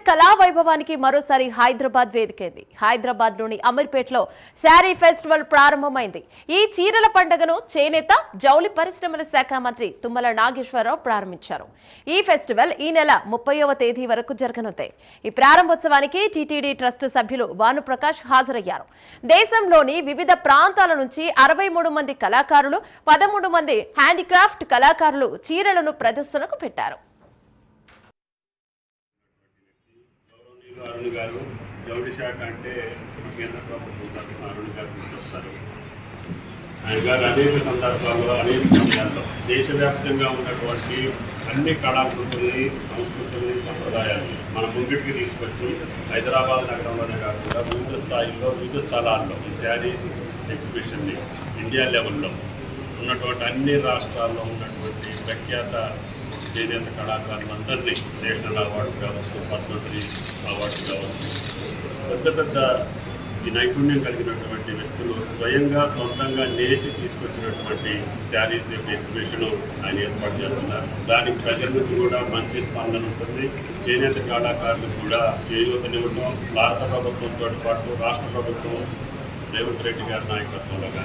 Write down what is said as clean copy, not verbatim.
కళా వైభవానికి మరోసారి హైదరాబాద్ వేదికైంది. హైదరాబాద్ లోని అమీర్పేటలో శారీ ఫెస్టివల్ ప్రారంభమైంది. ఈ చీరల పండుగను చేనేత జౌళి పరిశ్రమల శాఖ మంత్రి తుమ్మల నాగేశ్వరరావు ప్రారంభించారు. ఈ ఫెస్టివల్ ఈ నెల 30వ తేదీ వరకు జరగనుంది. ఈ ప్రారంభోత్సవానికి టీటీడీ ట్రస్ట్ సభ్యులు భానుప్రకాష్ హాజరయ్యారు. దేశంలోని వివిధ ప్రాంతాల నుంచి 63 మంది కళాకారులు, 13 మంది హ్యాండీక్రాఫ్ట్ కళాకారులు చీరలను ప్రదర్శనకు పెట్టారు. అరుణ్ గారు జౌళి శాఖ అంటే కేంద్ర ప్రభుత్వం తరఫున అరుణ్ గారు తీసుకొస్తారు. ఆయన గారు అనేక సందర్భాల్లో అనేక సమయాల్లో దేశవ్యాప్తంగా ఉన్నటువంటి అన్ని కళాకృతుల్ని, సంస్కృతుల్ని, సంప్రదాయాన్ని మన ముంగిటికి తీసుకొచ్చి హైదరాబాద్ నగరంలోనే కాకుండా వివిధ స్థాయిల్లో, వివిధ స్థలాల్లో ఈ శారీస్ ఎగ్జిబిషన్ని ఇండియా లెవెల్లో ఉన్నటువంటి అన్ని రాష్ట్రాల్లో ఉన్నటువంటి ప్రఖ్యాత చేనేత కళాకారులందరినీ నేషనల్ అవార్డ్స్ కావచ్చు, పద్మశ్రీ అవార్డ్స్ కావచ్చు, పెద్ద ఈ నైపుణ్యం కలిగినటువంటి వ్యక్తులు స్వయంగా సొంతంగా నేర్చి తీసుకొచ్చినటువంటి శారీస్ యొక్క ఎగ్జిబిషన్ ఆయన ఏర్పాటు చేస్తున్నారు. దానికి ప్రజల నుంచి కూడా మంచి స్పందన ఉంటుంది. చేనేత కళాకారులకు కూడా చేయూతనివ్వడం భారత ప్రభుత్వంతో పాటు రాష్ట్ర ప్రభుత్వం రేవంత్ రెడ్డి గారి నాయకత్వంలో